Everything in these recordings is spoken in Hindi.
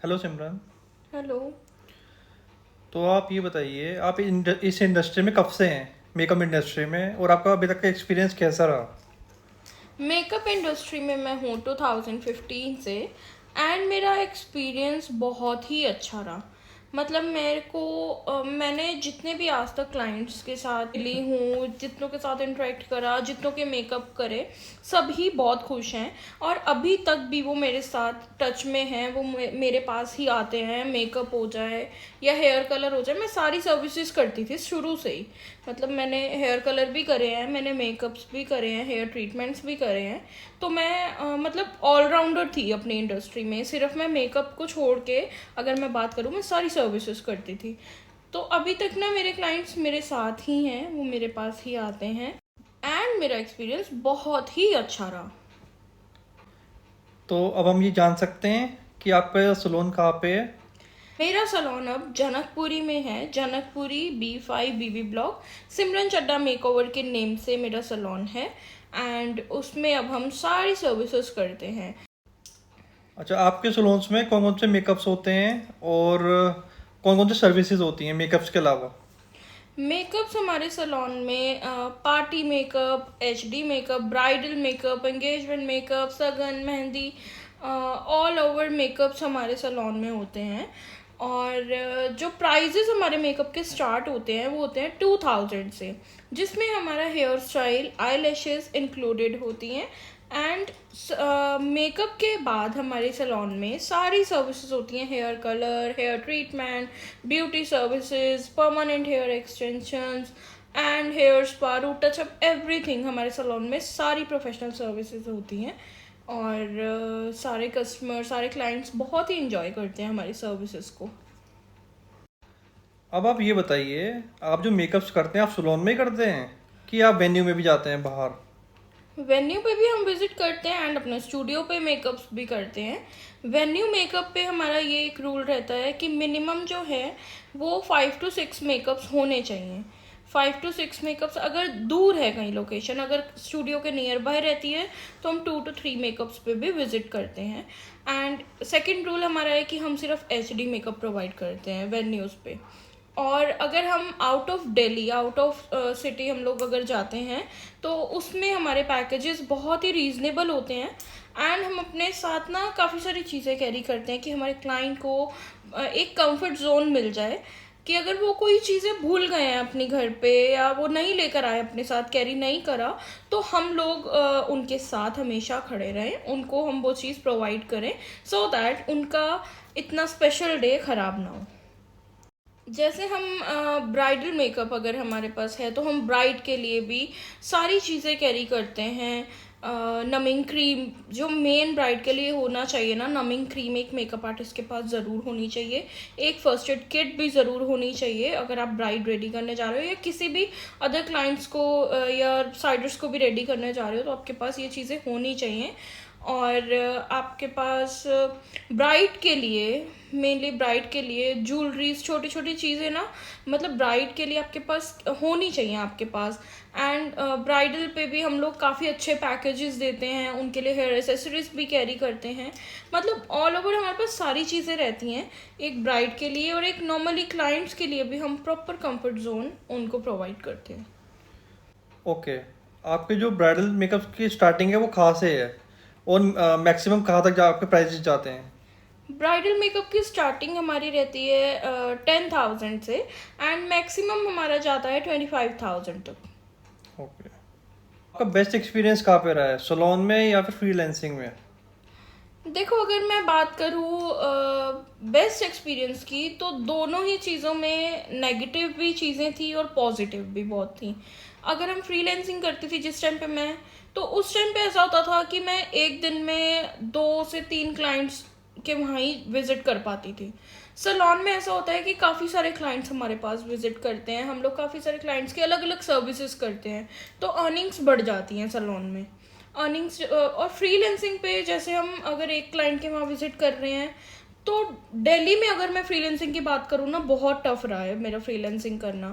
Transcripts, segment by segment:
हेलो सिमरन। हेलो। तो आप ये बताइए, आप इस इंडस्ट्री में कब से हैं, मेकअप इंडस्ट्री में, और आपका अभी तक का एक्सपीरियंस कैसा रहा? मेकअप इंडस्ट्री में मैं हूँ 2015 से। एंड मेरा एक्सपीरियंस बहुत ही अच्छा रहा। मतलब मेरे को मैंने जितने भी आज तक क्लाइंट्स के साथ मिली हूँ, जितनों के साथ इंटरेक्ट करा, जितनों के मेकअप करे, सभी बहुत खुश हैं। और अभी तक भी वो मेरे साथ टच में हैं। वो मेरे पास ही आते हैं, मेकअप हो जाए या हेयर कलर हो जाए। मैं सारी सर्विसेज करती थी शुरू से ही। मतलब मैंने हेयर कलर भी करे हैं, मैंने मेकअप्स भी करे हैं, हेयर ट्रीटमेंट्स भी करे हैं। तो मैं मतलब ऑलराउंडर थी अपनी इंडस्ट्री में। सिर्फ मैं मेकअप को छोड़ के अगर मैं बात करूँ, मैं सारी सर्विसेज करती थी। तो अभी तक ना मेरे क्लाइंट्स मेरे साथ ही हैं, वो मेरे पास ही आते हैं। एंड मेरा एक्सपीरियंस बहुत ही अच्छा रहा। तो अब हम ये जान सकते हैं कि आपका सलून कहाँ पे है? मेरा सलून अब जनकपुरी में है। जनकपुरी B5 BB ब्लॉक, सिमरन चड्डा मेकओवर के नेम से मेरा सलून है। एंड उसमें अब हम सारी सर्विसेज करते हैं। अच्छा, आपके सलून्स में कौन कौन से मेकअप्स होते हैं और कौन कौन सी सर्विसेज होती हैं मेकअप्स के अलावा? मेकअप्स हमारे सलून में party makeup, HD makeup, bridal makeup, engagement makeup, सगन, मेहंदी, ऑल ओवर मेकअप्स हमारे सलून में होते हैं। और जो प्राइजेस हमारे मेकअप के स्टार्ट होते हैं वो होते हैं 2000 से, जिसमें हमारा hair style, eye lashes included होती हैं। एंड मेकअप के बाद हमारे सलून में सारी सर्विसेज होती हैं। Hair colour, hair treatment, beauty services, permanent hair extensions and hair spa, root touch up, everything हमारे सलून में सारी प्रोफेशनल सर्विसेज होती हैं। और सारे कस्टमर, सारे क्लाइंट्स बहुत ही इंजॉय करते हैं हमारी सर्विसेज को। अब आप ये बताइए, आप जो मेकअप्स करते हैं आप सलून में ही करते हैं कि आप वेन्यू में भी जाते हैं बाहर? वेन्यू पे भी हम विजिट करते हैं एंड अपने स्टूडियो पे मेकअप्स भी करते हैं। वेन्यू मेकअप पे हमारा ये एक रूल रहता है कि मिनिमम जो है वो 5 to 6 मेकअप्स होने चाहिए। 5 to 6 मेकअप्स, अगर दूर है कहीं लोकेशन, अगर स्टूडियो के नियर बाय रहती है तो हम 2 to 3 मेकअप्स पे भी विजिट करते हैं। एंड सेकेंड रूल हमारा है कि हम सिर्फ HD मेकअप प्रोवाइड करते हैं वेन्यूज़ पे। और अगर हम out of Delhi, out of city हम लोग अगर जाते हैं तो उसमें हमारे पैकेजेस बहुत ही रीज़नेबल होते हैं। एंड हम अपने साथ ना काफ़ी सारी चीज़ें कैरी करते हैं कि हमारे क्लाइंट को एक कंफर्ट जोन मिल जाए। कि अगर वो कोई चीज़ें भूल गए हैं अपने घर पे या वो नहीं लेकर आए, अपने साथ कैरी नहीं करा, तो हम लोग उनके साथ हमेशा खड़े रहें, उनको हम वो चीज़ प्रोवाइड करें, सो दैट उनका इतना स्पेशल डे ख़राब ना हो। जैसे हम ब्राइडल मेकअप अगर हमारे पास है तो हम ब्राइड के लिए भी सारी चीज़ें कैरी करते हैं। नमिंग क्रीम, जो मेन ब्राइड के लिए होना चाहिए ना, नमिंग क्रीम एक मेकअप आर्टिस्ट के पास ज़रूर होनी चाहिए। एक फर्स्ट एड किट भी ज़रूर होनी चाहिए अगर आप ब्राइड रेडी करने जा रहे हो या किसी भी अदर क्लाइंट्स को या साइडर्स को भी रेडी करने जा रहे हो, तो आपके पास ये चीज़ें होनी चाहिए। और आपके पास ब्राइड के लिए, मेनली ब्राइड के लिए ज्वेलरीज, छोटी छोटी चीज़ें ना, मतलब ब्राइड के लिए आपके पास होनी चाहिए आपके पास। एंड ब्राइडल पे भी हम लोग काफ़ी अच्छे पैकेजेस देते हैं, उनके लिए हेयर एसेसरीज भी कैरी करते हैं। मतलब ऑल ओवर हमारे पास सारी चीज़ें रहती हैं एक ब्राइड के लिए, और एक नॉर्मली क्लाइंट्स के लिए भी हम प्रॉपर कंफर्ट जोन उनको प्रोवाइड करते हैं। ओके। आपके जो ब्राइडल मेकअप की स्टार्टिंग है वो कहाँ से है, और मैक्सिमम कहाँ तक आपके प्राइसेस जाते हैं? ब्राइडल मेकअप की स्टार्टिंग हमारी रहती है 10,000 से, एंड मैक्सिमम हमारा जाता है 25,000 तक। ओके। आपका बेस्ट एक्सपीरियंस कहाँ पे रहा है, सलोन में या फिर फ्रीलैंसिंग में? देखो, अगर मैं बात करूँ बेस्ट एक्सपीरियंस की, तो दोनों ही चीज़ों में नेगेटिव भी चीज़ें थी और पॉजिटिव भी बहुत थी। अगर हम फ्रीलैंसिंग करती थी जिस टाइम पे मैं, तो उस टाइम पे ऐसा होता था कि मैं एक दिन में 2 से 3 क्लाइंट्स के वहाँ ही विजिट कर पाती थी। सैलून में ऐसा होता है कि काफ़ी सारे क्लाइंट्स हमारे पास विजिट करते हैं, हम लोग काफ़ी सारे क्लाइंट्स की अलग अलग सर्विसेज करते हैं, तो अर्निंग्स बढ़ जाती हैं सैलून में। अर्निंग्स और फ्रीलैंसिंग पे जैसे हम अगर एक क्लाइंट के वहाँ विजिट कर रहे हैं, तो दिल्ली में अगर मैं फ्रीलैंसिंग की बात करूँ ना, बहुत टफ रहा है मेरा फ्रीलैंसिंग करना।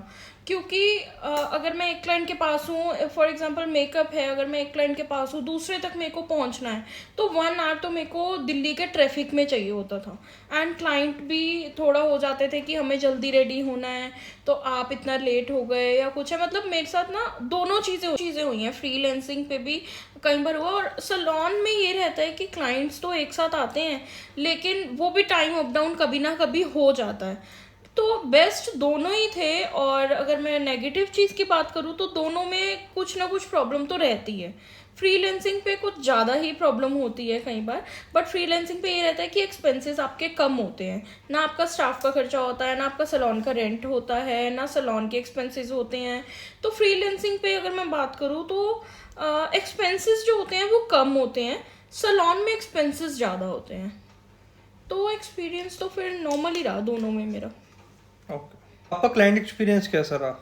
क्योंकि अगर मैं एक क्लाइंट के पास हूँ, फॉर एग्जांपल मेकअप है, अगर मैं एक क्लाइंट के पास हूँ, दूसरे तक मेरे को पहुँचना है, तो 1 आवर तो मेरे को दिल्ली के ट्रैफिक में चाहिए होता था। एंड क्लाइंट भी थोड़ा हो जाते थे कि हमें जल्दी रेडी होना है, तो आप इतना लेट हो गए या कुछ है। मतलब मेरे साथ ना दोनों चीज़ें हुई हैं, फ्रीलैंसिंग पे भी कई बार हुआ, और सलोन में ये रहता है कि क्लाइंट्स तो एक साथ आते हैं, लेकिन वो भी टाइम अप डाउन कभी ना कभी हो जाता है। तो बेस्ट दोनों ही थे। और अगर मैं नेगेटिव चीज़ की बात करूँ तो दोनों में कुछ ना कुछ प्रॉब्लम तो रहती है। फ्रीलैंसिंग पे कुछ ज़्यादा ही प्रॉब्लम होती है कई बार, बट फ्रीलैंसिंग पे ये रहता है कि एक्सपेंसेस आपके कम होते हैं, ना आपका स्टाफ का खर्चा होता है, ना आपका सैलून का रेंट होता है, ना सैलून के एक्सपेंसेस होते हैं। तो फ्रीलैंसिंग पे अगर मैं बात करूँ तो एक्सपेंसेस जो होते हैं वो कम होते हैं, सैलून में एक्सपेंसेस ज़्यादा होते हैं। तो एक्सपीरियंस तो फिर नॉर्मल ही रहा दोनों में मेरा। ओके, आपका क्लाइंट एक्सपीरियंस कैसा रहा?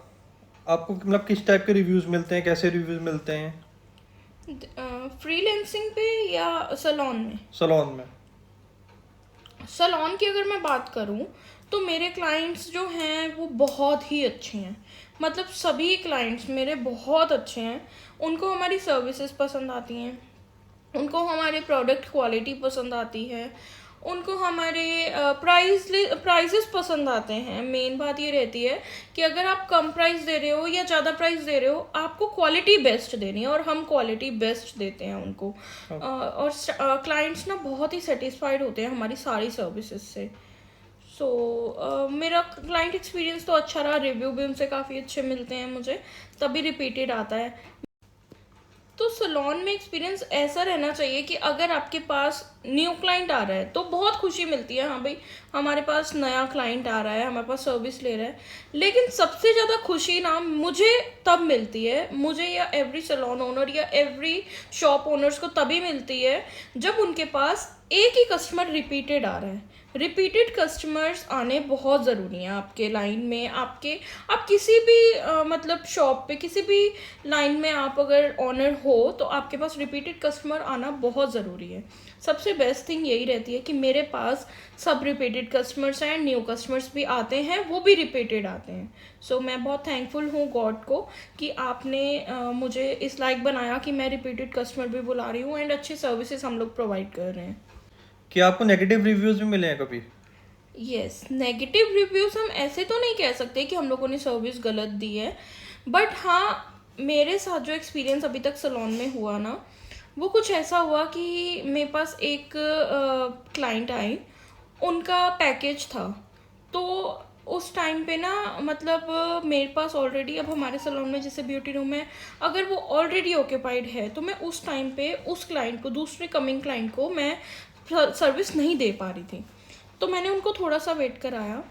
आपको मतलब किस टाइप के रिव्यूज़ मिलते हैं, कैसे रिव्यूज़ मिलते हैं फ्रीलैंसिंग पे या सैलून में? सलोन में? सैलून की अगर मैं बात करूं तो मेरे क्लाइंट्स जो हैं वो बहुत ही अच्छे हैं। मतलब सभी क्लाइंट्स मेरे बहुत अच्छे हैं। उनको हमारी सर्विसेज पसंद आती हैं, उनको हमारे प्रोडक्ट क्वालिटी पसंद आती है, उनको हमारे प्राइजेस पसंद आते हैं। मेन बात ये रहती है कि अगर आप कम प्राइस दे रहे हो या ज़्यादा प्राइस दे रहे हो, आपको क्वालिटी बेस्ट देनी है, और हम क्वालिटी बेस्ट देते हैं उनको। और क्लाइंट्स ना बहुत ही सेटिस्फाइड होते हैं हमारी सारी सर्विसेज से। सो मेरा क्लाइंट एक्सपीरियंस तो अच्छा रहा, रिव्यू भी उनसे काफ़ी अच्छे मिलते हैं मुझे, तभी रिपीटेड आता है। तो सलोन में एक्सपीरियंस ऐसा रहना चाहिए कि अगर आपके पास न्यू क्लाइंट आ रहा है तो बहुत खुशी मिलती है, हाँ भाई हमारे पास नया क्लाइंट आ रहा है, हमारे पास सर्विस ले रहा है। लेकिन सबसे ज़्यादा खुशी ना मुझे तब मिलती है, मुझे या एवरी सलोन ओनर या एवरी शॉप ओनर्स को तभी मिलती है जब उनके पास एक ही कस्टमर रिपीटेड आ रहा है। रिपीटेड कस्टमर्स आने बहुत ज़रूरी हैं आपके लाइन में। आप किसी भी मतलब शॉप पे, किसी भी लाइन में आप अगर ऑनर हो तो आपके पास रिपीटेड कस्टमर आना बहुत ज़रूरी है। सबसे बेस्ट थिंग यही रहती है कि मेरे पास सब रिपीटेड कस्टमर्स हैं, न्यू कस्टमर्स भी आते हैं, वो भी रिपीटेड आते हैं। सो मैं बहुत थैंकफुल हूँ गॉड को कि आपने मुझे इस लायक बनाया कि मैं रिपीटेड कस्टमर भी बुला रही हूँ, एंड अच्छी सर्विसेज हम लोग प्रोवाइड कर रहे हैं। क्या आपको नेगेटिव रिव्यूज़ भी मिले हैं कभी? यस, नेगेटिव रिव्यूज़ हम ऐसे तो नहीं कह सकते कि हम लोगों ने सर्विस गलत दी है, बट हाँ मेरे साथ जो एक्सपीरियंस अभी तक सलोन में हुआ ना, वो कुछ ऐसा हुआ कि मेरे पास एक क्लाइंट आई, उनका पैकेज था। तो उस टाइम पे ना मतलब मेरे पास ऑलरेडी, अब हमारे सलोन में जैसे ब्यूटी रूम है, अगर वो ऑलरेडी ऑक्यूपाइड है तो मैं उस टाइम पे उस क्लाइंट को, दूसरे कमिंग क्लाइंट को मैं सर्विस नहीं दे पा रही थी। तो मैंने उनको थोड़ा सा वेट कराया,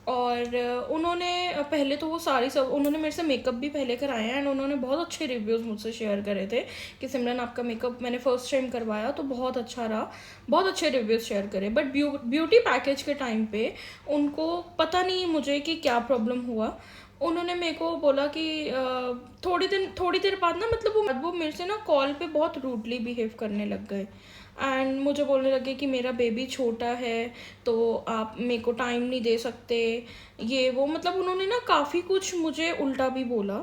और उन्होंने पहले तो वो सारी सब उन्होंने मेरे से मेकअप भी पहले कराया, एंड उन्होंने बहुत अच्छे रिव्यूज़ मुझसे शेयर करे थे कि सिमरन आपका मेकअप मैंने फर्स्ट टाइम करवाया तो बहुत अच्छा रहा, बहुत अच्छे रिव्यूज़ शेयर करे। बट ब्यूटी पैकेज के टाइम पे उनको पता नहीं मुझे कि क्या प्रॉब्लम हुआ। उन्होंने मेरे को बोला कि थोड़ी देर बाद ना, मतलब वो मेरे से ना कॉल पे बहुत रूडली बिहेव करने लग गए, एंड मुझे बोलने लगे कि मेरा बेबी छोटा है तो आप मेरे को टाइम नहीं दे सकते, ये वो। मतलब उन्होंने ना काफ़ी कुछ मुझे उल्टा भी बोला।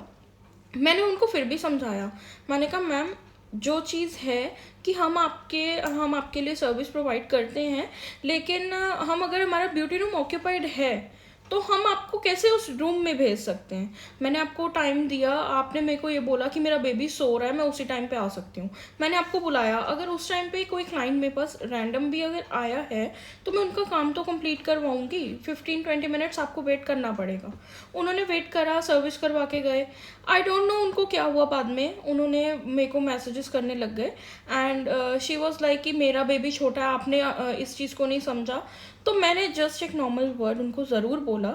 मैंने उनको फिर भी समझाया, मैंने कहा मैम जो चीज़ है कि हम आपके लिए सर्विस प्रोवाइड करते हैं, लेकिन हम अगर हमारा ब्यूटी रूम ऑक्यूपाइड है तो हम आपको कैसे उस रूम में भेज सकते हैं। मैंने आपको टाइम दिया, आपने मेरे को ये बोला कि मेरा बेबी सो रहा है, मैं उसी टाइम पे आ सकती हूँ। मैंने आपको बुलाया, अगर उस टाइम पे कोई क्लाइंट मेरे पास रैंडम भी अगर आया है तो मैं उनका काम तो कंप्लीट करवाऊंगी, 15-20 मिनट्स आपको वेट करना पड़ेगा। उन्होंने वेट करा, सर्विस करवा के गए। आई डोंट नो उनको क्या हुआ, बाद में उन्होंने मेरे को मैसेजेस करने लग गए, एंड शी वॉज लाइक कि मेरा बेबी छोटा है, आपने इस चीज़ को नहीं समझा। तो मैंने जस्ट एक नॉर्मल वर्ड उनको ज़रूर बोला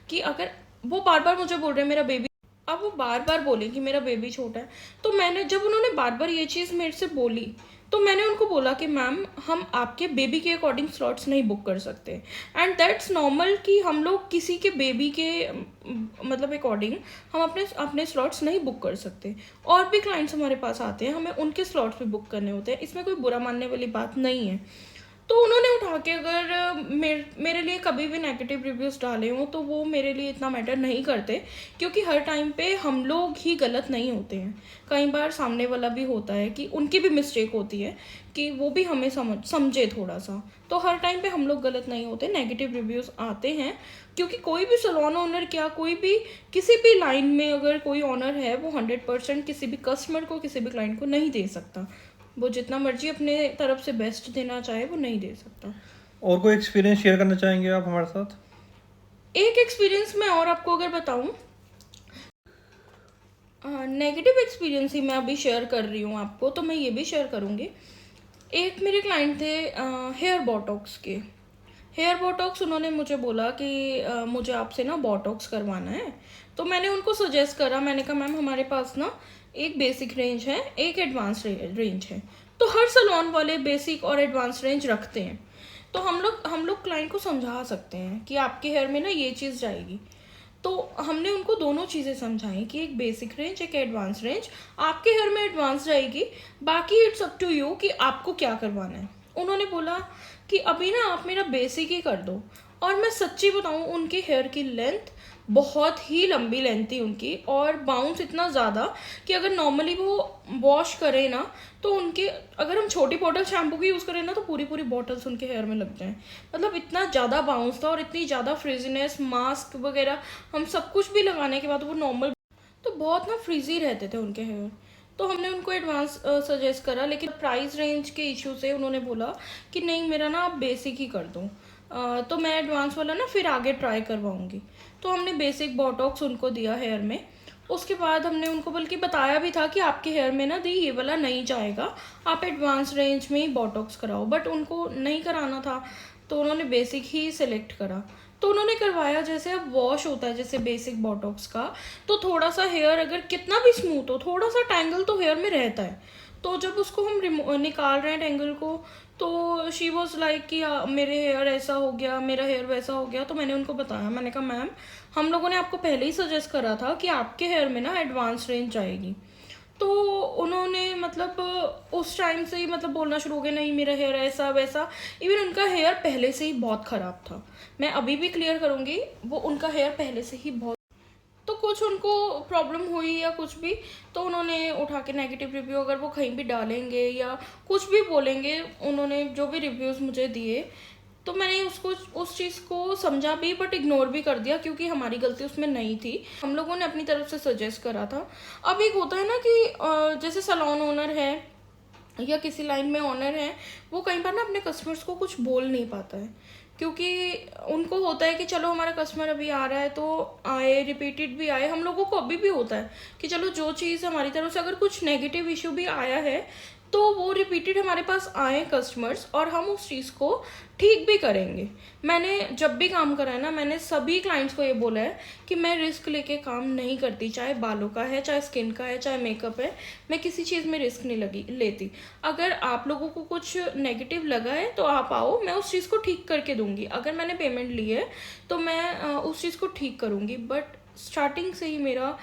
कि अगर वो बार बार मुझे बोल रहे हैं मेरा बेबी, अब वो बार बार बोले कि मेरा बेबी छोटा है, तो मैंने जब उन्होंने बार बार ये चीज़ मेरे से बोली तो मैंने उनको बोला कि मैम हम आपके बेबी के अकॉर्डिंग स्लॉट्स नहीं बुक कर सकते, एंड दैट्स नॉर्मल कि हम लोग किसी के बेबी के मतलब अकॉर्डिंग हम अपने स्लॉट्स नहीं बुक कर सकते। और भी क्लाइंट्स हमारे पास आते हैं, हमें उनके स्लॉट्स भी बुक करने होते हैं, इसमें कोई बुरा मानने वाली बात नहीं है। तो उन्होंने उठा के अगर मेरे लिए कभी भी नेगेटिव रिव्यूज़ डाले हों तो वो मेरे लिए इतना मैटर नहीं करते, क्योंकि हर टाइम पे हम लोग ही गलत नहीं होते हैं। कई बार सामने वाला भी होता है कि उनकी भी मिस्टेक होती है कि वो भी हमें समझे थोड़ा सा। तो हर टाइम पे हम लोग गलत नहीं होते, नेगेटिव रिव्यूज़ आते हैं, क्योंकि कोई भी सैलून ओनर क्या, कोई भी किसी भी लाइन में अगर कोई ओनर है वो 100% किसी भी कस्टमर को, किसी भी क्लाइंट को नहीं दे सकता। वो जितना मर्जी अपने तरफ से बेस्ट देना चाहे वो नहीं दे सकता। और कोई एक्सपीरियंस शेयर करना चाहेंगे आप हमारे साथ? एक एक्सपीरियंस मैं और आपको अगर बताऊं, नेगेटिव एक्सपीरियंस ही मैं अभी शेयर कर रही हूँ आपको, तो मैं ये भी शेयर करूँगी। एक मेरे क्लाइंट थे हेयर बोटॉक्स के। हेयर बोटॉक्स उन्होंने मुझे बोला कि मुझे आपसे ना बोटॉक्स करवाना है। तो मैंने उनको सजेस्ट करा, मैंने कहा मैम हमारे पास ना एक बेसिक रेंज है, एक एडवांस रेंज है। तो हर सैलून वाले बेसिक और एडवांस रेंज रखते हैं। तो हम लोग क्लाइंट को समझा सकते हैं कि आपके हेयर में ना ये चीज़ जाएगी। तो हमने उनको दोनों चीज़ें समझाई कि एक बेसिक रेंज, एक एडवांस रेंज। आपके हेयर में एडवांस जाएगी, बाकी इट्स अप टू यू कि आपको क्या करवाना है। उन्होंने बोला कि अभी ना आप मेरा बेसिक ही कर दो। और मैं सच्ची बताऊं, उनके हेयर की लेंथ बहुत ही लंबी लेंथ थी उनकी, और बाउंस इतना ज़्यादा कि अगर नॉर्मली वो वॉश करें ना तो उनके, अगर हम छोटी बॉटल शैम्पू की यूज़ करें ना तो पूरी पूरी बॉटल्स उनके हेयर में लग जाएं। मतलब इतना ज़्यादा बाउंस था और इतनी ज़्यादा फ्रिजीनेस, मास्क वगैरह हम सब कुछ भी लगाने के बाद वो नॉर्मल, तो बहुत ना फ्रीजी रहते थे उनके हेयर। तो हमने उनको एडवांस सजेस्ट करा, लेकिन प्राइस रेंज के इशू से उन्होंने बोला कि नहीं मेरा ना आप बेसिक ही कर दो। तो मैं एडवांस वाला ना फिर आगे ट्राई करवाऊंगी। तो हमने बेसिक बोटॉक्स उनको दिया हेयर में। उसके बाद हमने उनको बल्कि बताया भी था कि आपके हेयर में ना दी ये वाला नहीं जाएगा, आप एडवांस रेंज में ही बोटॉक्स कराओ, बट उनको नहीं कराना था तो उन्होंने बेसिक ही सिलेक्ट करा। तो उन्होंने करवाया, जैसे अब वॉश होता है जैसे बेसिक बोटॉक्स का, तो थोड़ा सा हेयर अगर कितना भी स्मूथ हो, थोड़ा सा टैंगल तो हेयर में रहता है। तो जब उसको हम निकाल रहे हैं टैंगल को, तो शी वॉज लाइक कि मेरे हेयर ऐसा हो गया, मेरा हेयर वैसा हो गया। तो मैंने उनको बताया, मैंने कहा मैम हम लोगों ने आपको पहले ही सजेस्ट करा था कि आपके हेयर में ना एडवांस रेंज आएगी। तो उन्होंने मतलब उस टाइम से ही मतलब बोलना शुरू हो गया, नहीं मेरा हेयर ऐसा वैसा। इवन उनका हेयर पहले से ही बहुत ख़राब था, मैं अभी भी क्लियर करूँगी, वो उनका हेयर पहले से ही बहुत, तो कुछ उनको प्रॉब्लम हुई या कुछ भी, तो उन्होंने उठा के नेगेटिव रिव्यू अगर वो कहीं भी डालेंगे या कुछ भी बोलेंगे, उन्होंने जो भी रिव्यूज़ मुझे दिए, तो मैंने उसको उस चीज़ को समझा भी बट इग्नोर भी कर दिया, क्योंकि हमारी गलती उसमें नहीं थी। हम लोगों ने अपनी तरफ से सजेस्ट करा था। अब एक होता है ना कि जैसे सैलून ओनर है या किसी लाइन में ओनर है, वो कई बार ना अपने कस्टमर्स को कुछ बोल नहीं पाता है, क्योंकि उनको होता है कि चलो हमारा कस्टमर अभी आ रहा है तो आए, रिपीटेड भी आए। हम लोगों को अभी भी होता है कि चलो जो चीज़ हमारी तरफ से अगर कुछ नेगेटिव इशू भी आया है तो वो रिपीटेड हमारे पास आए कस्टमर्स, और हम उस चीज़ को ठीक भी करेंगे। मैंने जब भी काम करा है ना, मैंने सभी क्लाइंट्स को ये बोला है कि मैं रिस्क लेके काम नहीं करती, चाहे बालों का है, चाहे स्किन का है, चाहे मेकअप है, मैं किसी चीज़ में रिस्क नहीं लेती। अगर आप लोगों को कुछ नेगेटिव लगा है तो आप आओ, मैं उस चीज़ को ठीक करके दूंगी। अगर मैंने पेमेंट ली है तो मैं उस चीज़ को ठीक करूँगी। बट स्टार्टिंग से ही मेरा,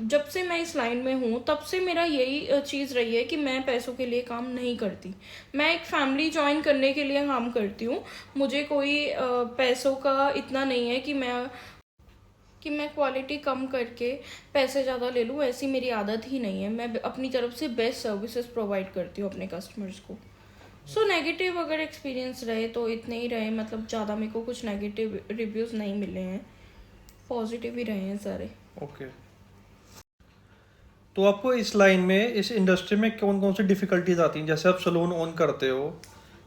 जब से मैं इस लाइन में हूँ तब से मेरा यही चीज़ रही है कि मैं पैसों के लिए काम नहीं करती, मैं एक फैमिली ज्वाइन करने के लिए काम करती हूँ। मुझे कोई पैसों का इतना नहीं है कि मैं क्वालिटी कम करके पैसे ज़्यादा ले लूँ, ऐसी मेरी आदत ही नहीं है। मैं अपनी तरफ से बेस्ट सर्विसेज प्रोवाइड करती हूँ अपने कस्टमर्स को। सो नेगेटिव अगर एक्सपीरियंस रहे तो इतने ही रहे, मतलब ज़्यादा मेरे को कुछ नेगेटिव रिव्यूज़ नहीं मिले हैं, पॉजिटिव ही रहे हैं सारे। ओके। तो आपको इस लाइन में, इस इंडस्ट्री में कौन कौन सी डिफ़िकल्टीज आती हैं? जैसे आप सलून ओन करते हो,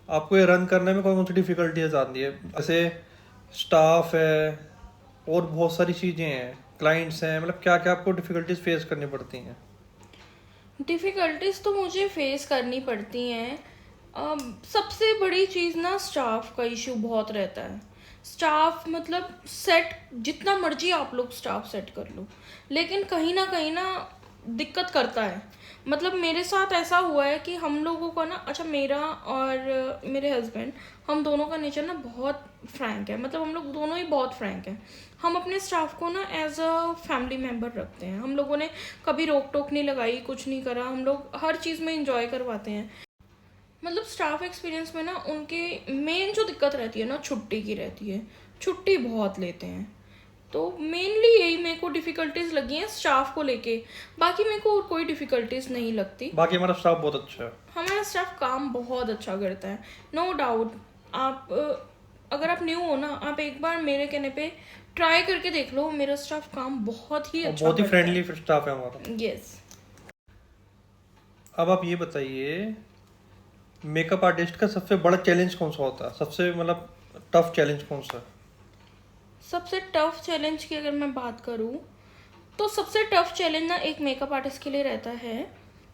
आपको ये रन करने में कौन कौन सी डिफ़िकल्टीज आती है? जैसे स्टाफ है और बहुत सारी चीज़ें हैं, क्लाइंट्स हैं, मतलब क्या क्या आपको डिफ़िकल्टीज फेस करनी पड़ती हैं? डिफ़िकल्टीज तो मुझे फेस करनी पड़ती हैं। सबसे बड़ी चीज़ ना स्टाफ का इशू बहुत रहता है। स्टाफ मतलब सेट, जितना मर्जी आप लोग स्टाफ सेट कर लो, लेकिन कहीं ना दिक्कत करता है। मतलब मेरे साथ ऐसा हुआ है कि हम लोगों का ना, अच्छा मेरा और मेरे हस्बैंड, हम दोनों का नेचर ना बहुत फ्रैंक है, मतलब हम लोग दोनों ही बहुत फ्रैंक हैं। हम अपने स्टाफ को ना एज अ फैमिली मेम्बर रखते हैं। हम लोगों ने कभी रोक टोक नहीं लगाई, कुछ नहीं करा, हम लोग हर चीज़ में इंजॉय करवाते हैं। मतलब स्टाफ एक्सपीरियंस में ना उनके मेन जो दिक्कत रहती है ना छुट्टी की रहती है, छुट्टी बहुत लेते हैं। तो मेनली यही मेरे को डिफ़िकल्टीज लगी हैं स्टाफ को लेके, बाकी मेरे को और कोई डिफ़िकल्टीज नहीं लगती। बाकी हमारा स्टाफ बहुत अच्छा है। हमारा स्टाफ काम बहुत अच्छा करता है, नो डाउट। आप अगर आप न्यू हो ना, आप एक बार मेरे कहने पे ट्राई करके देख लो, मेरा स्टाफ काम बहुत ही और अच्छा बहुत ही करता फ्रेंडली स्टाफ है हमारा। है। यस। अब आप ये बताइए, मेकअप आर्टिस्ट का सबसे बड़ा चैलेंज कौन सा होता है, सबसे मतलब टफ चैलेंज कौन सा है? सबसे टफ चैलेंज की अगर मैं बात करूँ तो सबसे टफ चैलेंज ना एक मेकअप आर्टिस्ट के लिए रहता है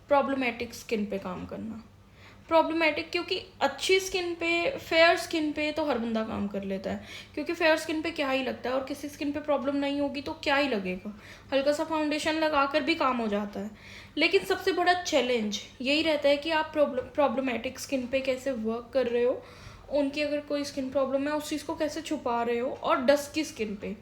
प्रॉब्लमेटिक स्किन पे काम करना। प्रॉब्लमेटिक क्योंकि अच्छी स्किन पे, फेयर स्किन पे तो हर बंदा काम कर लेता है, क्योंकि फेयर स्किन पे क्या ही लगता है, और किसी स्किन पे प्रॉब्लम नहीं होगी तो क्या ही लगेगा, हल्का सा फाउंडेशन लगा कर भी काम हो जाता है। लेकिन सबसे बड़ा चैलेंज यही रहता है कि आप प्रॉब्लमेटिक स्किन पे कैसे वर्क कर रहे हो, उनकी अगर कोई स्किन प्रॉब्लम है उस चीज़ को कैसे छुपा रहे हो, और डस्की स्किन पे,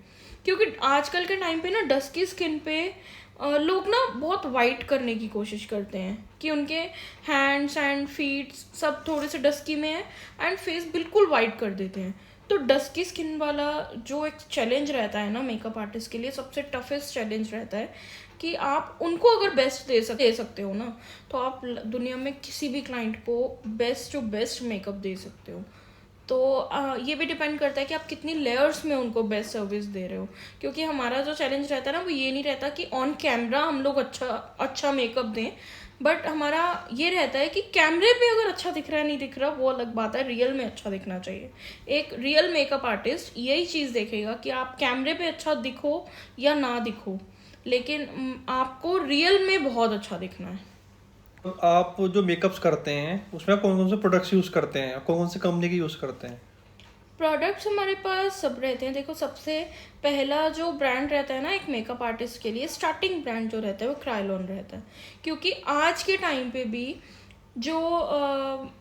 क्योंकि आजकल के टाइम पे ना डस्की स्किन पे लोग ना बहुत वाइट करने की कोशिश करते हैं कि उनके हैंड्स एंड फीट सब थोड़े से डस्की में है एंड फेस बिल्कुल वाइट कर देते हैं। तो डस्की स्किन वाला जो एक चैलेंज रहता है ना मेकअप आर्टिस्ट के लिए, सबसे टफेस्ट चैलेंज रहता है कि आप उनको अगर बेस्ट दे सकते हो ना, तो आप दुनिया में किसी भी क्लाइंट को बेस्ट टू बेस्ट मेकअप दे सकते हो। तो ये भी डिपेंड करता है कि आप कितनी लेयर्स में उनको बेस्ट सर्विस दे रहे हो, क्योंकि हमारा जो चैलेंज रहता है ना वो ये नहीं रहता कि ऑन कैमरा हम लोग अच्छा मेकअप दें, बट हमारा ये रहता है कि कैमरे पे अगर अच्छा दिख रहा है नहीं दिख रहा वो अलग बात है, रियल में अच्छा दिखना चाहिए। एक रियल मेकअप आर्टिस्ट यही चीज़ देखेगा कि आप कैमरे पे अच्छा दिखो या ना दिखो, लेकिन आपको रियल में बहुत अच्छा दिखना है। तो आप जो मेकअप्स करते हैं उसमें कौन कौन से प्रोडक्ट्स यूज़ करते हैं, कौन कौन सी कंपनी के यूज़ करते हैं? प्रोडक्ट्स हमारे पास सब रहते हैं। देखो, सबसे पहला जो ब्रांड रहता है ना एक मेकअप आर्टिस्ट के लिए, स्टार्टिंग ब्रांड जो रहता है वो क्रायोलॉन रहता है, क्योंकि आज के टाइम पे भी जो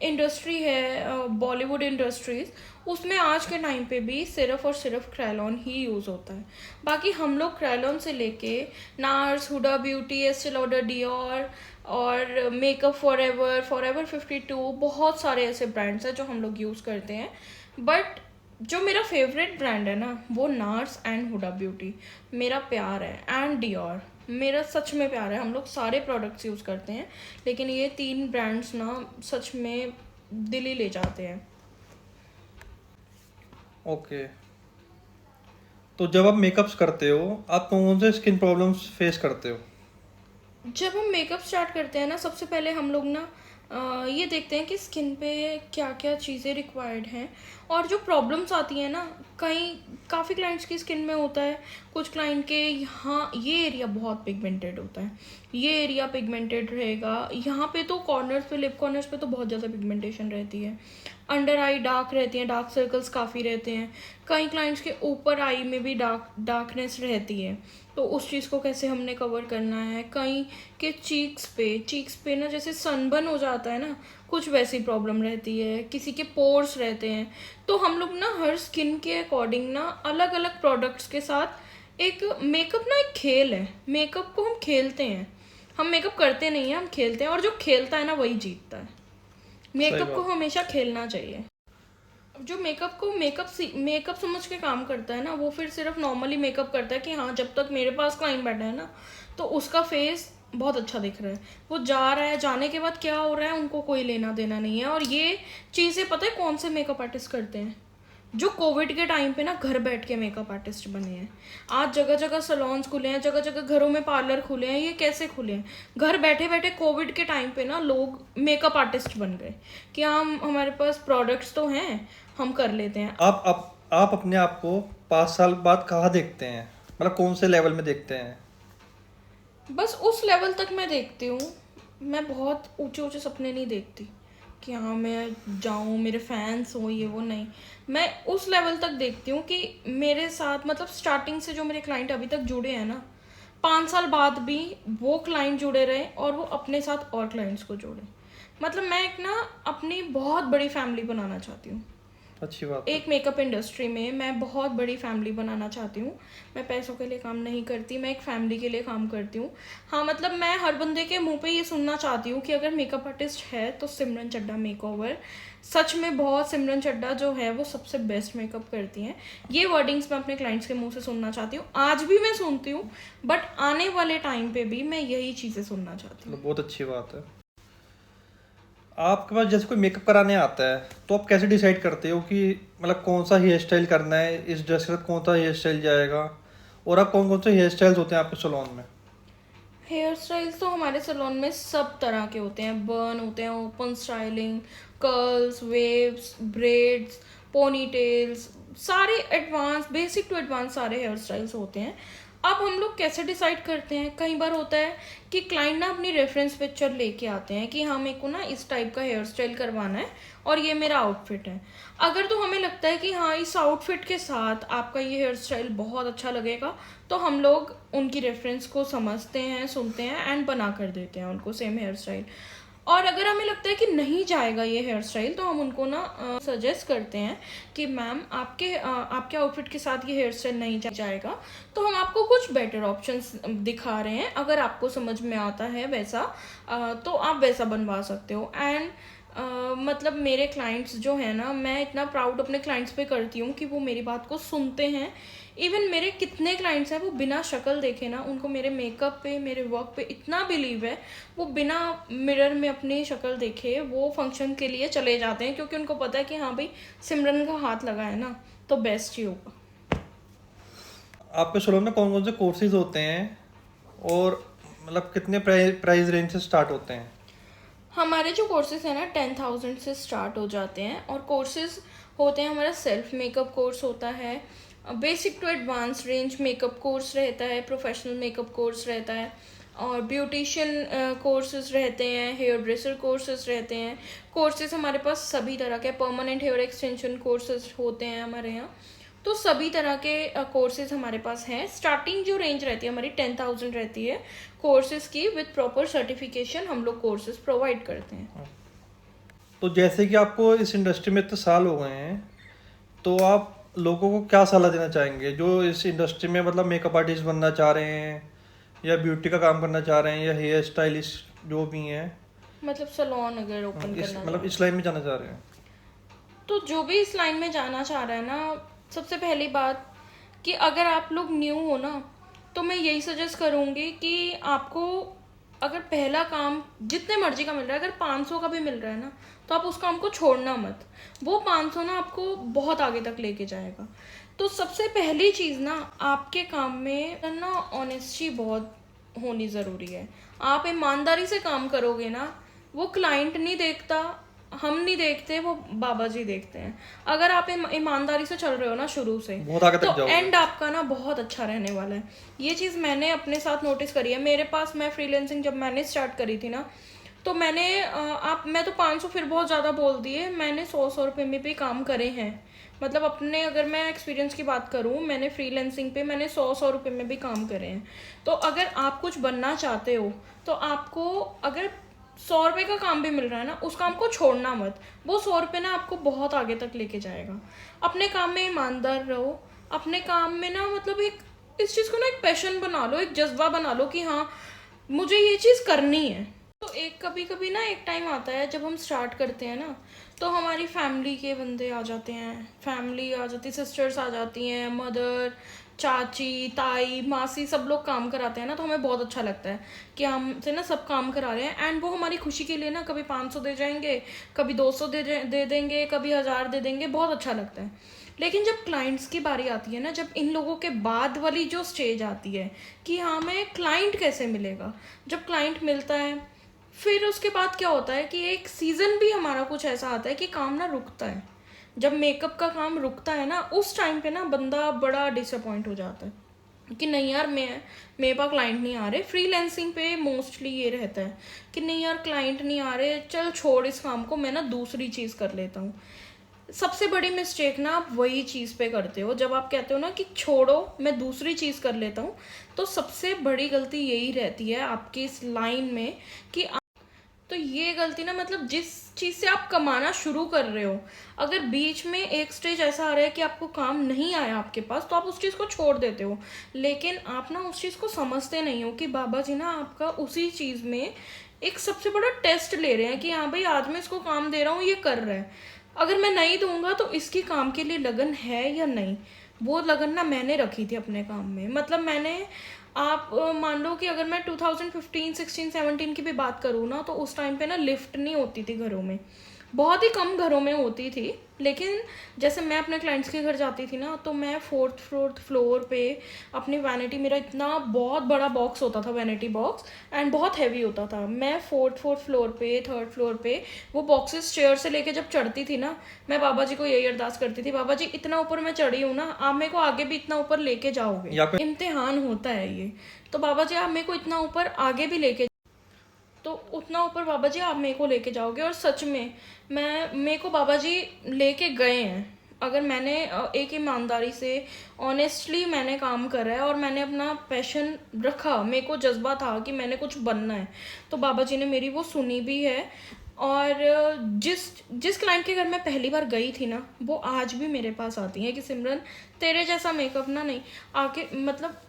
इंडस्ट्री है, बॉलीवुड इंडस्ट्रीज, उसमें आज के टाइम पे भी सिर्फ और सिर्फ क्रायोलॉन ही यूज़ होता है। बाकी हम लोग क्रायोलॉन से लेके Nars, Huda Beauty, Estee Lauder, Dior और मेकअप फॉरएवर, फॉरएवर 52, बहुत सारे ऐसे ब्रांड्स हैं जो हम लोग यूज़ करते हैं। बट जो मेरा फेवरेट ब्रांड है ना वो नार्स एंड हुडा ब्यूटी मेरा प्यार है, एंड डियोर मेरा सच में प्यार है। हम लोग सारे प्रोडक्ट्स यूज़ करते हैं, लेकिन ये तीन ब्रांड्स ना सच में दिल ही ले जाते हैं। ओके। तो जब आप मेकअप्स करते हो आप कौन कौन से स्किन प्रॉब्लम्स फेस करते हो? जब हम मेकअप स्टार्ट करते हैं ना, सबसे पहले हम लोग ना ये देखते हैं कि स्किन पे क्या क्या चीज़ें रिक्वायर्ड हैं, और जो प्रॉब्लम्स आती हैं ना, कहीं काफ़ी क्लाइंट्स की स्किन में होता है, कुछ क्लाइंट के यहाँ ये एरिया बहुत पिगमेंटेड होता है, ये एरिया पिगमेंटेड रहेगा, यहाँ पे तो कॉर्नर्स पे, लिप कॉर्नर्स पे तो बहुत ज़्यादा पिगमेंटेशन रहती है, अंडर आई डार्क रहती हैं, डार्क सर्कल्स काफ़ी रहते हैं, कई क्लाइंट्स के ऊपर आई में भी डार्कनेस रहती है, तो उस चीज़ को कैसे हमने कवर करना है। कहीं के चीक्स पे ना जैसे सनबर्न हो जाता है ना, कुछ वैसी प्रॉब्लम रहती है, किसी के पोर्स रहते हैं। तो हम लोग ना हर स्किन के अकॉर्डिंग ना अलग अलग प्रोडक्ट्स के साथ, एक मेकअप ना एक खेल है, मेकअप को हम खेलते हैं, हम मेकअप करते नहीं हैं, हम खेलते हैं, और जो खेलता है ना वही जीतता है। मेकअप को हमेशा खेलना चाहिए। जो मेकअप समझ के काम करता है ना, वो फिर सिर्फ नॉर्मली मेकअप करता है कि हाँ जब तक मेरे पास क्लाइंट बैठा है ना तो उसका फेस बहुत अच्छा दिख रहा है, वो जा रहा है, जाने के बाद क्या हो रहा है उनको कोई लेना देना नहीं है। और ये चीज़ें पता है कौन से मेकअप आर्टिस्ट करते हैं? जो कोविड के टाइम पे ना घर बैठ के मेकअप आर्टिस्ट बने हैं। आज जगह जगह सलोन्स खुले हैं, जगह जगह घरों में पार्लर खुले हैं। ये कैसे खुले हैं? घर बैठे बैठे कोविड के टाइम पे ना लोग मेकअप आर्टिस्ट बन गए कि हम, हमारे पास प्रोडक्ट्स तो हैं, हम कर लेते हैं। आप अपने आप को 5 साल बाद कहाँ देखते हैं, मतलब कौन से लेवल में देखते हैं? बस उस लेवल तक मैं देखती हूँ, मैं बहुत ऊंचे ऊंचे सपने नहीं देखती कि हाँ मैं जाऊँ, मेरे फैंस हों, ये वो नहीं। मैं उस लेवल तक देखती हूँ कि मेरे साथ, मतलब स्टार्टिंग से जो मेरे क्लाइंट अभी तक जुड़े हैं ना, 5 साल बाद भी वो क्लाइंट जुड़े रहे और वो अपने साथ और क्लाइंट्स को जोड़े। मतलब मैं एक ना अपनी बहुत बड़ी फैमिली बनाना चाहती हूँ, अच्छी बात है। एक मेकअप इंडस्ट्री में मैं बहुत बड़ी फैमिली बनाना चाहती हूँ। मैं पैसों के लिए काम नहीं करती, मैं एक फैमिली के लिए काम करती हूँ। हाँ, मतलब मैं हर बंदे के मुंह पे ये सुनना चाहती हूँ कि अगर मेकअप आर्टिस्ट है तो सिमरन चड्ढा मेकओवर। सच में बहुत सिमरन चड्ढा जो है वो सबसे बेस्ट मेकअप करती हैं। ये वर्डिंग्स मैं अपने क्लाइंट्स के मुंह से सुनना चाहती हूँ। आज भी मैं सुनती हूँ, बट आने वाले टाइम पे भी मैं यही चीज़ें सुनना चाहती हूँ। मतलब बहुत अच्छी बात है। आपके पास जैसे कोई मेकअप कराने आता है तो आप कैसे डिसाइड करते हो कि मतलब कौन सा हेयर स्टाइल करना है, इस ड्रेस के साथ कौन सा हेयर स्टाइल जाएगा, और आप कौन कौन से हेयर स्टाइल्स होते हैं आपके सैलून में? हेयर स्टाइल्स तो हमारे सैलून में सब तरह के होते हैं। बर्न होते हैं, open styling, curls, waves, braids, pony tails, सारे एडवांस, बेसिक टू एडवांस सारे हेयर स्टाइल्स होते हैं। अब हम लोग कैसे डिसाइड करते हैं, कई बार होता है कि क्लाइंट ना अपनी रेफरेंस पिक्चर लेके आते हैं कि हाँ मेरे को ना इस टाइप का हेयर स्टाइल करवाना है और ये मेरा आउटफिट है। अगर तो हमें लगता है कि हाँ इस आउटफिट के साथ आपका ये हेयर स्टाइल बहुत अच्छा लगेगा, तो हम लोग उनकी रेफरेंस को समझते हैं, सुनते हैं एंड बना कर देते हैं उनको सेम हेयर स्टाइल। और अगर हमें लगता है कि नहीं जाएगा ये हेयर स्टाइल, तो हम उनको ना सजेस्ट करते हैं कि मैम आपके आउटफिट के साथ ये हेयर स्टाइल नहीं जाएगा, तो हम आपको कुछ बेटर ऑप्शंस दिखा रहे हैं। अगर आपको समझ में आता है वैसा, तो आप वैसा बनवा सकते हो। एंड मतलब मेरे क्लाइंट्स जो है ना, मैं इतना प्राउड अपने क्लाइंट्स पे करती हूँ कि वो मेरी बात को सुनते हैं। इवन मेरे कितने क्लाइंट्स हैं वो बिना शक्ल देखे ना, उनको मेरे मेकअप पे, मेरे वर्क पे इतना बिलीव है, वो बिना मिरर में अपनी शक्ल देखे वो फंक्शन के लिए चले जाते हैं, क्योंकि उनको पता है कि हाँ भाई सिमरन का हाथ लगा है ना, तो बेस्ट ही होगा। आपके सैलून में कौन कौन से कोर्सेज होते हैं, और मतलब कितने प्राइस रेंज से स्टार्ट होते हैं? हमारे जो कोर्सेज हैं ना 10,000 से स्टार्ट हो जाते हैं। और कोर्सेज होते हैं, हमारा सेल्फ मेकअप कोर्स होता है, basic to advance range makeup course रहता है, प्रोफेशनल मेकअप कोर्स रहता है, और ब्यूटिशियन कोर्सेज रहते हैं, हेयर ड्रेसर कोर्सेज रहते हैं। कोर्सेज हमारे पास सभी तरह के, परमानेंट हेयर एक्सटेंशन कोर्सेज होते हैं हमारे यहाँ। तो सभी तरह के कोर्सेज हमारे पास हैं। स्टार्टिंग जो रेंज रहती है हमारी 10,000 रहती है कोर्सेज की, विद प्रॉपर सर्टिफिकेशन हम लोग कोर्सेज प्रोवाइड करते हैं। तो जैसे कि आपको इस इंडस्ट्री में इतने साल हो गए हैं, तो आप लोगों को क्या सलाह देना चाहेंगे जो इस इंडस्ट्री में मतलब मेकअप आर्टिस्ट बनना चाह रहे हैं, या ब्यूटी का काम करना चाह रहे हैं, या हेयर स्टाइलिस्ट जो भी हैं, मतलब सलोन अगर ओपन इस करना मतलब चाहे, इस लाइन में जाना चाह रहे हैं? तो जो भी इस लाइन में जाना चाह रहा है ना, सबसे पहली बात कि अगर आप लोग न्यू हो ना, तो मैं यही सजेस्ट करूँगी कि आपको अगर पहला काम जितने मर्जी का मिल रहा है, अगर 500 का भी मिल रहा है ना, तो आप उस काम को छोड़ना मत। वो 500 ना आपको बहुत आगे तक लेके जाएगा। तो सबसे पहली चीज़ ना, आपके काम में ना ऑनेस्टी बहुत होनी ज़रूरी है। आप ईमानदारी से काम करोगे ना, वो क्लाइंट नहीं देखता, हम नहीं देखते, वो बाबा जी देखते हैं। अगर आप ईमानदारी से चल रहे हो ना शुरू से, बहुत आगे तक तो जाओगे। एंड आपका ना बहुत अच्छा रहने वाला है। ये चीज़ मैंने अपने साथ नोटिस करी है। मेरे पास, मैं फ्रीलांसिंग जब मैंने स्टार्ट करी थी ना, तो मैं तो 500 फिर बहुत ज़्यादा बोल दिए, मैंने 100 रुपये में भी काम करे हैं। मतलब अपने, अगर मैं एक्सपीरियंस की बात करूँ, मैंने फ्रीलांसिंग पे मैंने 100 रुपये में भी काम करे हैं। तो अगर आप कुछ बनना चाहते हो, तो आपको अगर 100 रुपये का काम भी मिल रहा है ना, उस काम को छोड़ना मत। वो 100 रुपये ना आपको बहुत आगे तक लेके जाएगा। अपने काम में ईमानदार रहो। अपने काम में ना मतलब एक, इस चीज़ को ना एक पैशन बना लो, एक जज्बा बना लो कि हाँ मुझे ये चीज़ करनी है। तो एक कभी कभी ना एक टाइम आता है जब हम स्टार्ट करते हैं ना, तो हमारी फैमिली के बंदे आ जाते हैं, फैमिली आ जाती, सिस्टर्स आ जाती हैं, मदर, चाची, ताई, मासी, सब लोग काम कराते हैं ना, तो हमें बहुत अच्छा लगता है कि हमसे ना सब काम करा रहे हैं। एंड वो हमारी खुशी के लिए ना कभी 500 दे जाएंगे, कभी 200 दे देंगे, कभी 1000 दे देंगे, बहुत अच्छा लगता है। लेकिन जब क्लाइंट्स की बारी आती है ना, जब इन लोगों के बाद वाली जो स्टेज आती है कि हाँ मैं क्लाइंट कैसे मिलेगा, जब क्लाइंट मिलता है, फिर उसके बाद क्या होता है कि एक सीज़न भी हमारा कुछ ऐसा आता है कि काम ना रुकता है। जब मेकअप का काम रुकता है ना, उस टाइम पे ना बंदा बड़ा डिसअपॉइंट हो जाता है कि नहीं यार, मेरे पास क्लाइंट नहीं आ रहे। फ्रीलैंसिंग पे मोस्टली ये रहता है कि नहीं यार क्लाइंट नहीं आ रहे, चल छोड़ इस काम को, मैं ना दूसरी चीज़ कर लेता हूँ। सबसे बड़ी मिस्टेक ना आप वही चीज़ पे करते हो, जब आप कहते हो ना कि छोड़ो मैं दूसरी चीज़ कर लेता हूँ, तो सबसे बड़ी गलती यही रहती है आपकी इस लाइन में कि तो ये गलती ना, मतलब जिस चीज़ से आप कमाना शुरू कर रहे हो, अगर बीच में एक स्टेज ऐसा आ रहा है कि आपको काम नहीं आया आपके पास, तो आप उस चीज़ को छोड़ देते हो। लेकिन आप ना उस चीज़ को समझते नहीं हो कि बाबा जी ना आपका उसी चीज़ में एक सबसे बड़ा टेस्ट ले रहे हैं कि हाँ भाई, आज मैं इसको काम दे रहा हूँ, ये कर रहा है, अगर मैं नहीं दूंगा तो इसकी काम के लिए लगन है या नहीं। वो लगन ना मैंने रखी थी अपने काम में। मतलब मैंने, आप मान लो कि अगर मैं 2015, 16, 17 की भी बात करूँ ना, तो उस टाइम पे ना लिफ्ट नहीं होती थी घरों में, बहुत ही कम घरों में होती थी। लेकिन जैसे मैं अपने क्लाइंट्स के घर जाती थी ना, तो मैं फोर्थ फ्लोर पे अपनी वैनिटी, मेरा इतना बहुत बड़ा बॉक्स होता था, वैनिटी बॉक्स, एंड बहुत हैवी होता था। मैं फोर्थ फ्लोर पे, थर्ड फ्लोर पे वो बॉक्सेस चेयर से लेके जब चढ़ती थी ना, मैं बाबा जी को यही अरदास करती थी, बाबा जी इतना ऊपर मैं चढ़ी हूँ ना, आप मेरे को आगे भी इतना ऊपर लेके जाओगे, या फिर इम्तिहान होता है ये। तो बाबा जी आप मेरे को इतना ऊपर आगे भी लेके, तो उतना ऊपर बाबा जी आप मेरे को लेके जाओगे। और सच में मेरे को बाबा जी लेके गए हैं। अगर मैंने एक ईमानदारी से, ऑनेस्टली मैंने काम करा है और मैंने अपना पैशन रखा, मेरे को जज्बा था कि मैंने कुछ बनना है, तो बाबा जी ने मेरी वो सुनी भी है। और जिस जिस क्लाइंट के घर मैं पहली बार गई थी ना, वो आज भी मेरे पास आती हैं कि सिमरन तेरे जैसा मेकअप ना नहीं आके, मतलब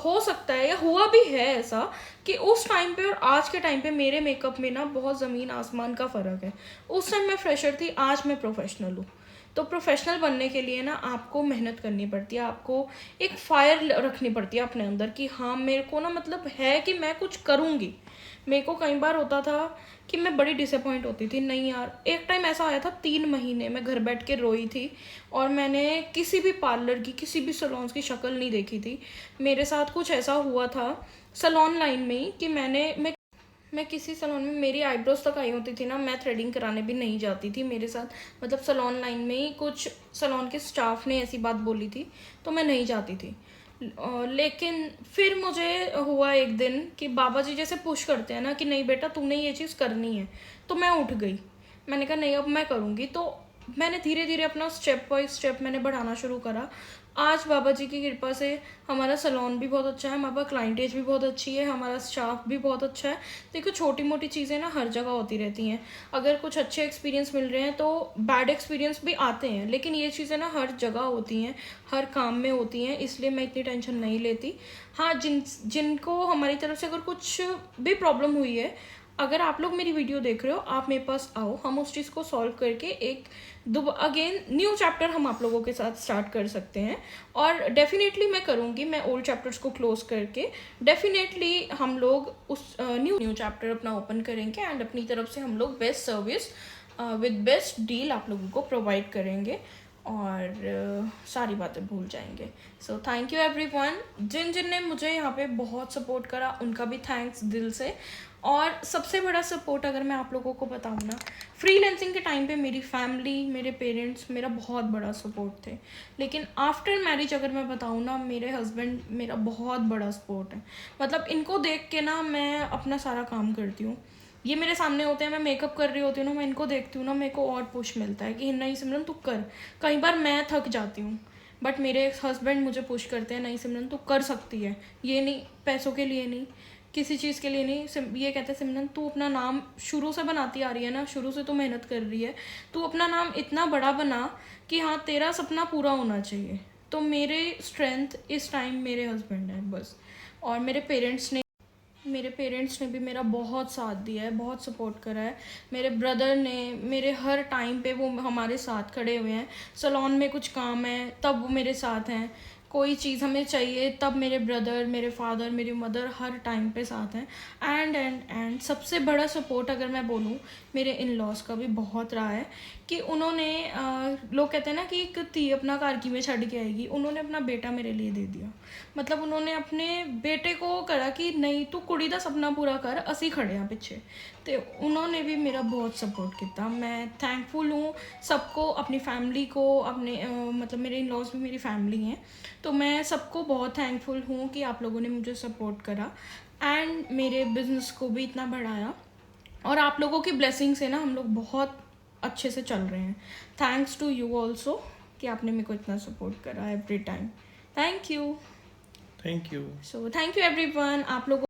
हो सकता है या हुआ भी है ऐसा कि उस टाइम पे और आज के टाइम पे मेरे मेकअप में ना बहुत ज़मीन आसमान का फ़र्क है। उस टाइम मैं फ्रेशर थी, आज मैं प्रोफेशनल हूँ। तो प्रोफेशनल बनने के लिए ना आपको मेहनत करनी पड़ती है, आपको एक फायर रखनी पड़ती है अपने अंदर कि हाँ मेरे को ना मतलब है कि मैं कुछ करूँगी। मेरे को कई बार होता था कि मैं बड़ी डिसअपॉइंट होती थी, नहीं यार, एक टाइम ऐसा आया था 3 महीने मैं घर बैठ के रोई थी और मैंने किसी भी पार्लर की, किसी भी सलोन्स की शक्ल नहीं देखी थी। मेरे साथ कुछ ऐसा हुआ था सलोन लाइन में ही कि मैं किसी सलोन में, मेरी आईब्रोज तक आई होती थी ना, मैं थ्रेडिंग कराने भी नहीं जाती थी। मेरे साथ मतलब सलोन लाइन में ही कुछ सलोन के स्टाफ ने ऐसी बात बोली थी, तो मैं नहीं जाती थी। लेकिन फिर मुझे हुआ एक दिन कि बाबा जी जैसे पुश करते हैं ना कि नहीं बेटा तूने ये चीज़ करनी है, तो मैं उठ गई। मैंने कहा नहीं अब मैं करूँगी। तो मैंने धीरे धीरे अपना स्टेप बाय स्टेप मैंने बढ़ाना शुरू करा। आज बाबा जी की कृपा से हमारा सलोन भी बहुत अच्छा है, हमारे पास क्लाइंटेज भी बहुत अच्छी है, हमारा स्टाफ भी बहुत अच्छा है। देखो छोटी मोटी चीज़ें ना हर जगह होती रहती हैं। अगर कुछ अच्छे एक्सपीरियंस मिल रहे हैं तो बैड एक्सपीरियंस भी आते हैं, लेकिन ये चीज़ें ना हर जगह होती हैं, हर काम में होती हैं, इसलिए मैं इतनी टेंशन नहीं लेती। हाँ, जिनको हमारी तरफ से अगर कुछ भी प्रॉब्लम हुई है, अगर आप लोग मेरी वीडियो देख रहे हो, आप मेरे पास आओ, हम उस चीज़ को सॉल्व करके एक अगेन न्यू चैप्टर हम आप लोगों के साथ स्टार्ट कर सकते हैं। और डेफिनेटली मैं करूँगी, मैं ओल्ड चैप्टर्स को क्लोज करके डेफिनेटली हम लोग उस न्यू चैप्टर अपना ओपन करेंगे एंड अपनी तरफ से हम लोग best service with best deal आप लोगों को प्रोवाइड करेंगे और सारी बातें भूल जाएंगे। So thank you everyone. जिन जिन ने मुझे यहाँ पे बहुत सपोर्ट करा उनका भी थैंक्स दिल से। और सबसे बड़ा सपोर्ट अगर मैं आप लोगों को बताऊँ ना, फ्रीलांसिंग के टाइम पे मेरी फैमिली, मेरे पेरेंट्स मेरा बहुत बड़ा सपोर्ट थे। लेकिन आफ्टर मैरिज अगर मैं बताऊँ ना, मेरे हस्बैंड मेरा बहुत बड़ा सपोर्ट है। मतलब इनको देख के ना मैं अपना सारा काम करती हूँ। ये मेरे सामने होते हैं, मैं मेकअप कर रही होती हूँ ना, मैं इनको देखती हूँ ना, मेरे को और पुश मिलता है कि नहीं सिमरन तू कर। कई बार मैं थक जाती हूँ बट मेरे हस्बैंड मुझे पुश करते हैं, नहीं सिमरन तू कर सकती है, ये नहीं पैसों के लिए नहीं, किसी चीज़ के लिए नहीं। ये कहते हैं सिमरन तू अपना नाम शुरू से बनाती आ रही है ना, शुरू से तू मेहनत कर रही है, तू अपना नाम इतना बड़ा बना कि हाँ तेरा सपना पूरा होना चाहिए। तो मेरे स्ट्रेंथ इस टाइम मेरे हस्बैंड है बस। और मेरे पेरेंट्स ने भी मेरा बहुत साथ दिया है, बहुत सपोर्ट करा है। मेरे ब्रदर ने मेरे हर टाइम पे वो हमारे साथ खड़े हुए हैं। सलोन में कुछ काम है तब वो मेरे साथ हैं, कोई चीज़ हमें चाहिए तब मेरे ब्रदर, मेरे फादर, मेरी मदर हर टाइम पे साथ हैं। एंड सबसे बड़ा सपोर्ट अगर मैं बोलूँ, मेरे इन लॉज का भी बहुत रहा है कि उन्होंने लोग कहते हैं ना कि एक धी अपना घर की में छड़ के आएगी, उन्होंने अपना बेटा मेरे लिए दे दिया। मतलब उन्होंने अपने बेटे को करा कि नहीं तू कुड़ी दा सपना पूरा कर, असी खड़े हैं पिछे। तो उन्होंने भी मेरा बहुत सपोर्ट किया। मैं थैंकफुल हूँ सबको, अपनी फैमिली को, अपने मतलब मेरे इन लॉज भी मेरी फैमिली हैं, तो मैं सबको बहुत थैंकफुल हूँ कि आप लोगों ने मुझे सपोर्ट करा एंड मेरे बिजनेस को भी इतना बढ़ाया। और आप लोगों की ब्लेसिंग से ना हम लोग बहुत अच्छे से चल रहे हैं। थैंक्स टू यू ऑल्सो कि आपने मेरे को इतना सपोर्ट करा every time. Thank you. Thank you. So thank you everyone. आप लोगों